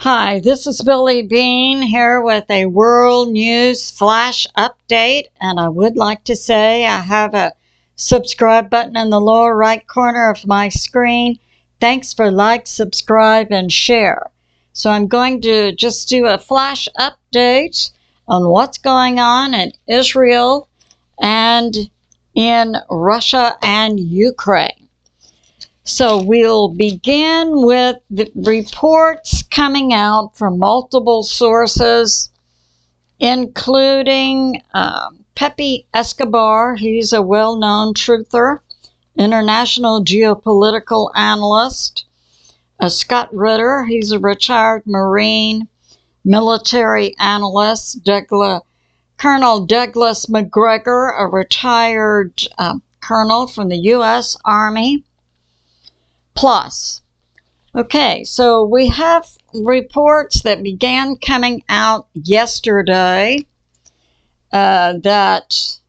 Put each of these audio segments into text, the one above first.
Hi, this is Billie Beene here with a world news flash update, and I would like to say I have a subscribe button in the lower right corner of my screen. Thanks for like, subscribe, and share. So I'm going to just do a flash update on what's going on in Israel and in Russia and Ukraine. So we'll begin with the reports coming out from multiple sources, including Pepe Escobar. He's a well-known truther, international geopolitical analyst. Scott Ritter, he's a retired Marine military analyst. Colonel Douglas MacGregor, a retired colonel from the U.S. Army. Plus, okay, so we have reports that began coming out yesterday that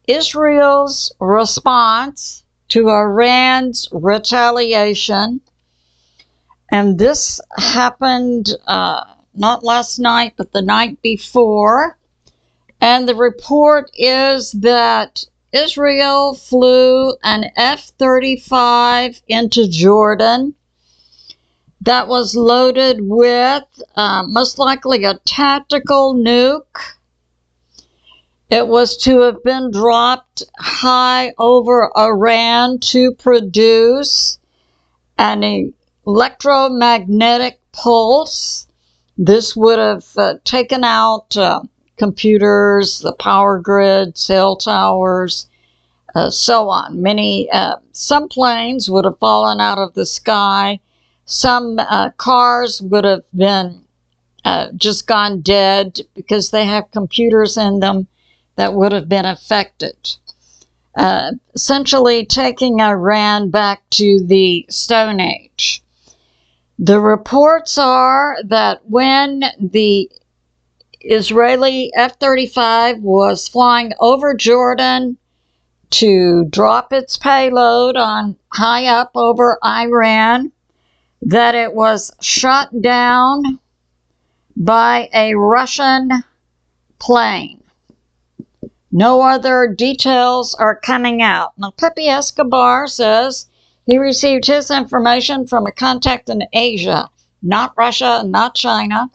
Israel's response to Iran's retaliation, and this happened not last night, but the night before, and the report is that Israel flew an F-35 into Jordan that was loaded with most likely a tactical nuke. It was to have been dropped high over Iran to produce an electromagnetic pulse. This would have taken out computers, the power grid, cell towers, so on. Some planes would have fallen out of the sky. Some cars would have been just gone dead because they have computers in them that would have been affected. Essentially taking Iran back to the Stone Age. The reports are that when the Israeli F-35 was flying over Jordan to drop its payload on high up over Iran, that it was shot down by a Russian plane. No other details are coming out. Now, Pepe Escobar says he received his information from a contact in Asia, not Russia, not China,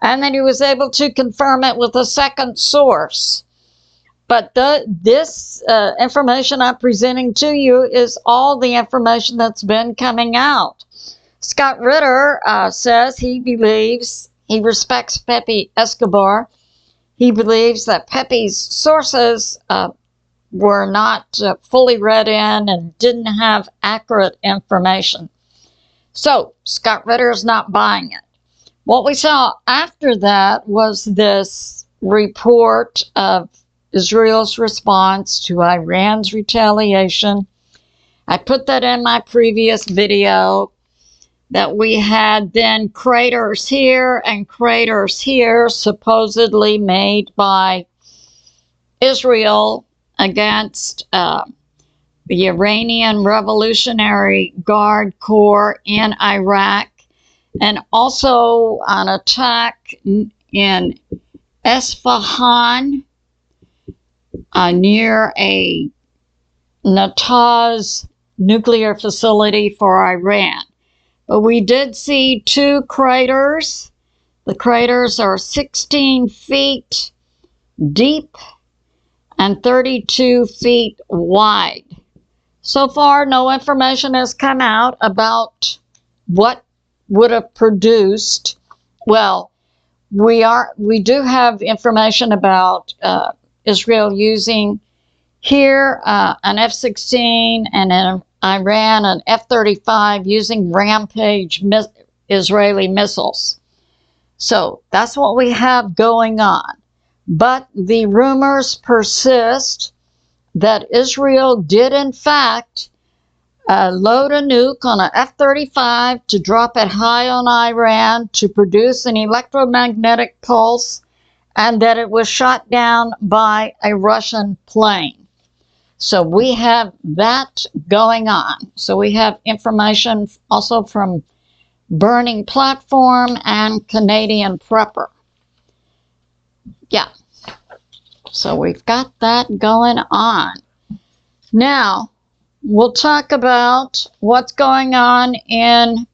and then he was able to confirm it with a second source. But this information I'm presenting to you is all the information that's been coming out. Scott Ritter says he respects Pepe Escobar. He believes that Pepe's sources were not fully read in and didn't have accurate information. So Scott Ritter is not buying it. What we saw after that was this report of Israel's response to Iran's retaliation. I put that in my previous video, that we had then craters here and craters here, supposedly made by Israel against the Iranian Revolutionary Guard Corps in Iraq, and also an attack in Esfahan near a Natanz nuclear facility for Iran. But we did see two craters. The craters are 16 feet deep and 32 feet wide. So far, no information has come out about what would have produced. Well, we do have information about Israel using here an F-16 and in Iran an F-35 using Rampage Israeli missiles. So that's what we have going on. But the rumors persist that Israel did in fact load a nuke on an F-35 to drop it high on Iran to produce an electromagnetic pulse, and that it was shot down by a Russian plane. So we have that going on. So we have information also from burning platform, and Canadian prepper. Yeah. So we've got that going on. Now, we'll talk about what's going on in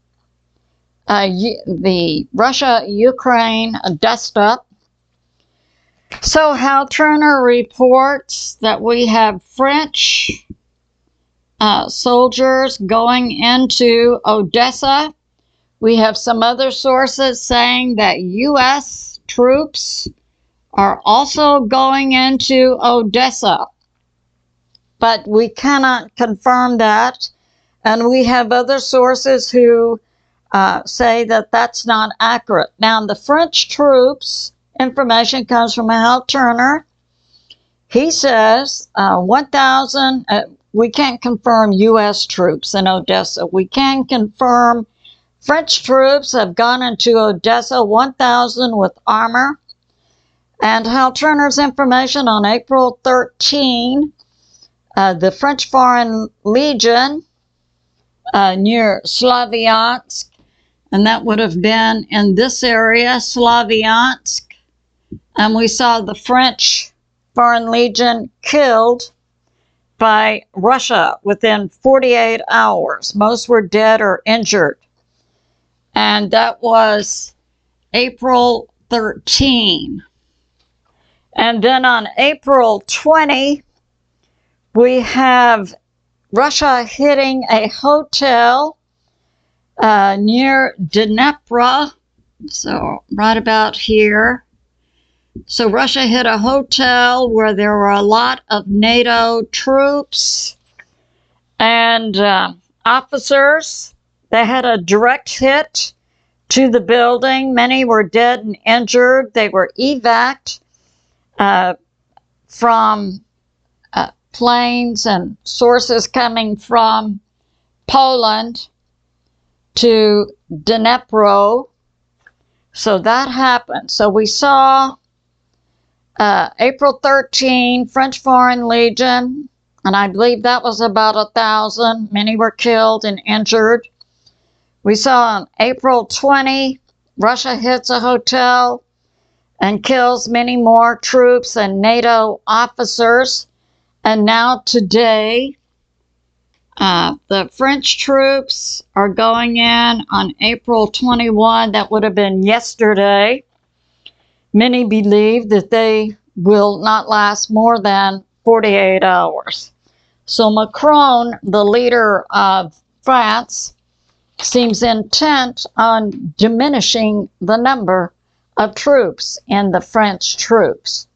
the Russia-Ukraine Odessa. So Hal Turner reports that we have French soldiers going into Odessa. We have some other sources saying that U.S. troops are also going into Odessa, but we cannot confirm that. And we have other sources who say that that's not accurate. Now, the French troops, information comes from Hal Turner. He says 1,000, we can't confirm U.S. troops in Odessa. We can confirm French troops have gone into Odessa, 1,000 with armor. And Hal Turner's information on April 13, the French Foreign Legion near Slaviansk, and that would have been in this area, Slaviansk. And we saw the French Foreign Legion killed by Russia within 48 hours. Most were dead or injured. And that was April 13. And then on April 20, we have Russia hitting a hotel near Dnipro, so right about here. So Russia hit a hotel where there were a lot of NATO troops and officers. They had a direct hit to the building. Many were dead and injured. They were evacuated from planes and sources coming from Poland to Dnipro. So that happened. So we saw April 13, French Foreign Legion, and I believe that was about 1,000. Many were killed and injured. We saw on April 20, Russia hits a hotel and kills many more troops and NATO officers. And now today, the French troops are going in on April 21. That would have been yesterday. Many believe that they will not last more than 48 hours. So Macron, the leader of France, seems intent on diminishing the number of troops in the French troops.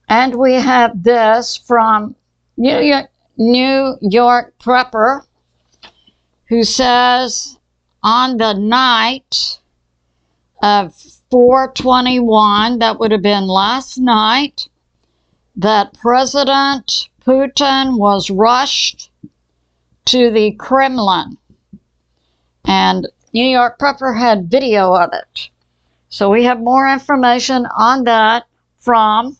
And we have this from New York Prepper, who says on the night of 4/21, that would have been last night, that President Putin was rushed to the Kremlin. And New York Prepper had video of it. So we have more information on that from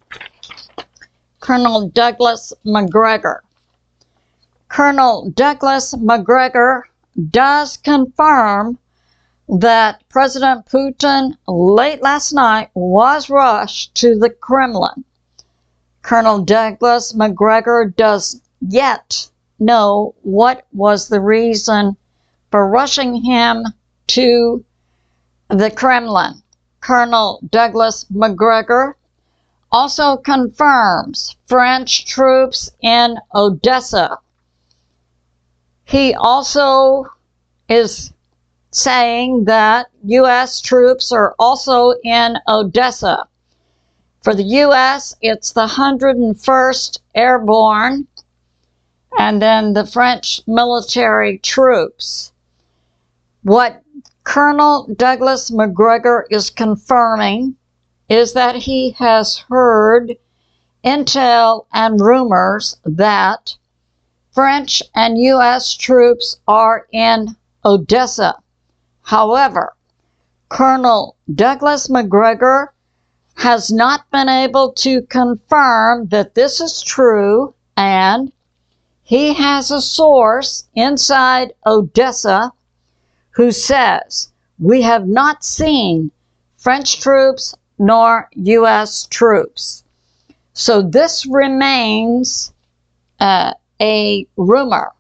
Colonel Douglas MacGregor. Colonel Douglas MacGregor does confirm that President Putin late last night was rushed to the Kremlin. Colonel Douglas MacGregor does yet know what was the reason for rushing him to the Kremlin. Colonel Douglas MacGregor also confirms French troops in Odessa. He also is saying that U.S. troops are also in Odessa. For the U.S., it's the 101st Airborne, and then the French military troops. What Colonel Douglas MacGregor is confirming is that he has heard intel and rumors that French and U.S. troops are in Odessa. However, Colonel Douglas MacGregor has not been able to confirm that this is true, and he has a source inside Odessa who says, "We have not seen French troops nor U.S. troops." So this remains a rumor.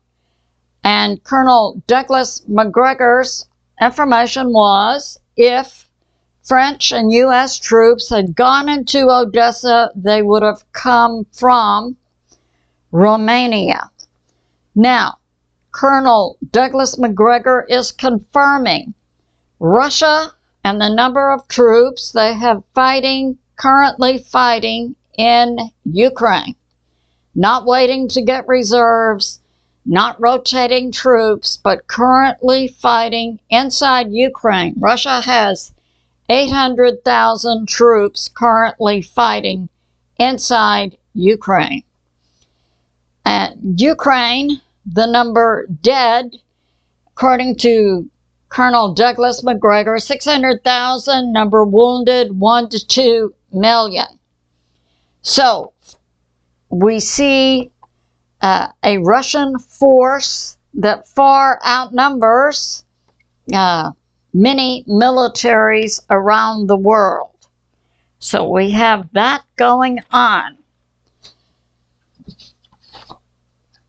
And Colonel Douglas MacGregor's information was, if French and U.S. troops had gone into Odessa, they would have come from Romania. Now, Colonel Douglas MacGregor is confirming Russia and the number of troops they have currently fighting in Ukraine. Not waiting to get reserves, not rotating troops, but currently fighting inside Ukraine. Russia has 800,000 troops currently fighting inside Ukraine. And Ukraine, the number dead, according to Colonel Douglas MacGregor, 600,000, number wounded 1 to 2 million. So we see a Russian force that far outnumbers many militaries around the world. So we have that going on.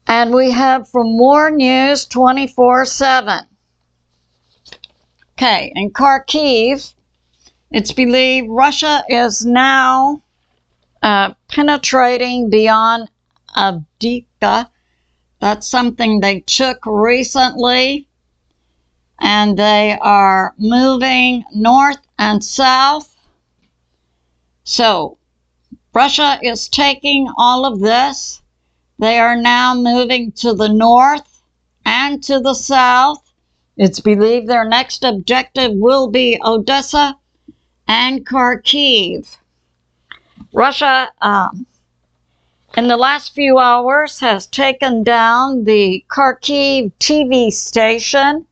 And we have from War News 24/7. Okay, in Kharkiv, it's believed Russia is now penetrating beyond Avdiivka. That's something they took recently. And they are moving north and south. So Russia is taking all of this. They are now moving to the north and to the south. It's believed their next objective will be Odessa and Kharkiv. Russia, in the last few hours, has taken down the Kharkiv TV station.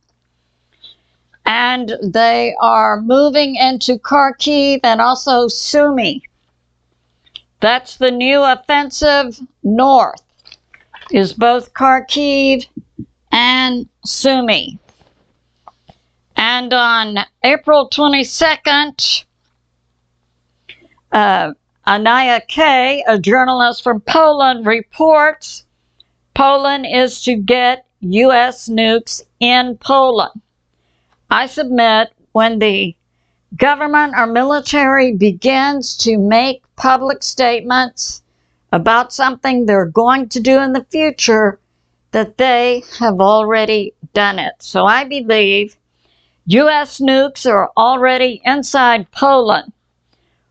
And they are moving into Kharkiv and also Sumy. That's the new offensive north, is both Kharkiv and Sumy. And on April 22nd, ANIA K, a journalist from Poland, reports Poland is to get U.S. nukes in Poland. I submit when the government or military begins to make public statements about something they're going to do in the future, that they have already done it. So I believe U.S. nukes are already inside Poland.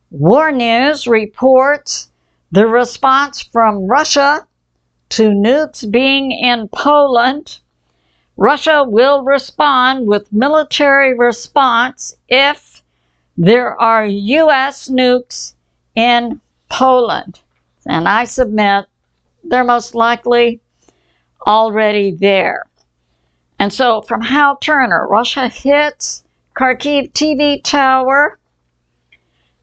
War News reports the response from Russia to nukes being in Poland. Russia will respond with military response if there are U.S. nukes in Poland. And I submit they're most likely already there. And so from Hal Turner, Russia hits Kharkiv TV tower.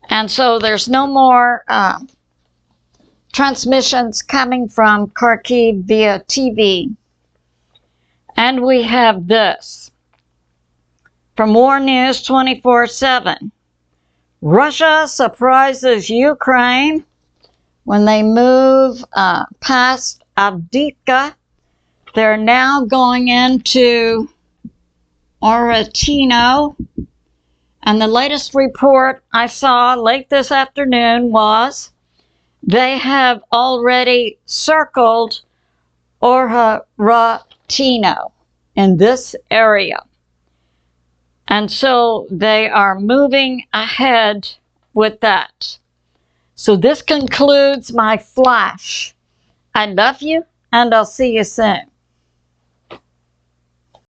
And so there's no more transmissions coming from Kharkiv via TV. And we have this from War News 24/7. Russia surprises Ukraine when they move past Avdiivka. They're now going into Oretino. And the latest report I saw late this afternoon was they have already circled Oretino in this area. And so they are moving ahead with that. So this concludes my flash. I love you, and I'll see you soon.